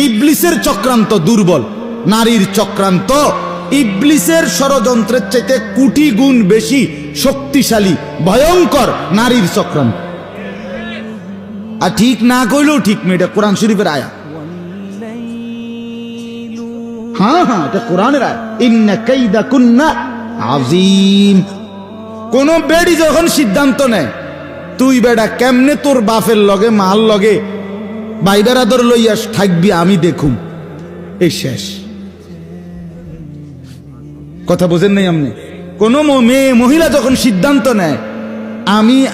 ইবলিসের চক্রান্ত দুর্বল, নারীর চক্রান্ত ইবলিসের ষড়যন্ত্রের চাইতে কোটি গুণ বেশি শক্তিশালী, ভয়ঙ্কর নারীর চক্রান্ত। আর ঠিক না কইলেও ঠিক না, এটা কোরআন শরীফের আয়াত। হ্যাঁ হ্যাঁ, এটা কোরআনের আয়াত। ইন্না কাইদাকুন্না আযীম। কোন বেড়ি যখন সিদ্ধান্ত নেয় তুই বেড়া কেমনে তোর বাপের লগে মাল লগে ভাই বেড়াদর লইয়া থাকবি আমি দেখুম, এই শেষ। কথা বোঝেন নাই আপনি? কোন মেয়ে মহিলা যখন সিদ্ধান্ত নেয়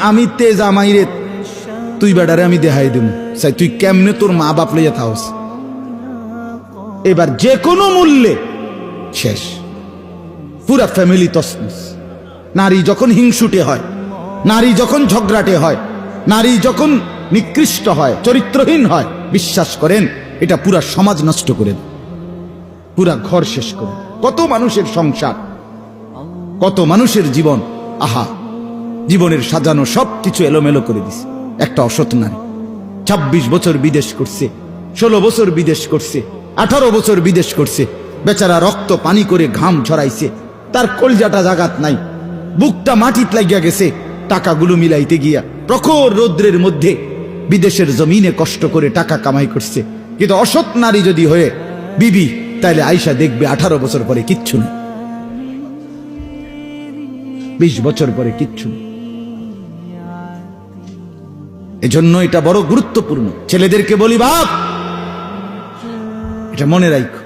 আমি তেজ আমাইরে তুই বেড়ারে আমি দেখাই দেব, চাই তুই কেমনে তোর মা বাপ লইয়া থাকস, এবার যে কোনো মূল্যে শেষ, পুরা ফ্যামিলি তছনছ। নারী যখন হিংসুটে হয়, নারী যখন ঝগড়াটে হয়, নারী যখন নিকৃষ্ট হয়, চরিত্রহীন হয়, বিশ্বাস করেন এটা পুরা সমাজ নষ্ট করে দেয়, পুরা ঘর শেষ করে। কত মানুষের সংসার, কত মানুষের জীবন, আহা, জীবনের সাজানো সব কিছু এলোমেলো করে দিছে একটা অসৎ নারী। 26 বছর বিদেশ করছে, 16 বছর বিদেশ করছে, 18 বছর বিদেশ করছে, বেচারা রক্ত পানি করে ঘাম ঝরাইছে, তার কলজাটা জাগাত নাই, বুকটা মাটিতে লাগিয়া গেছে টাকাগুলো মিলাইতে গিয়া। প্রখর রৌদ্রের মধ্যে বিদেশের জমিনে কষ্ট করে টাকা কামাই করছে। কিন্তু অসৎ নারী যদি হয়ে বিবি, তাইলে আয়সা দেখবে 18 বছর পরে কিচ্ছু নেই, 20 বছর পরে কিচ্ছু নেই। এজন্য এটা বড় গুরুত্বপূর্ণ। ছেলেদেরকে বলি, বাপ, এটা মনে রাখো,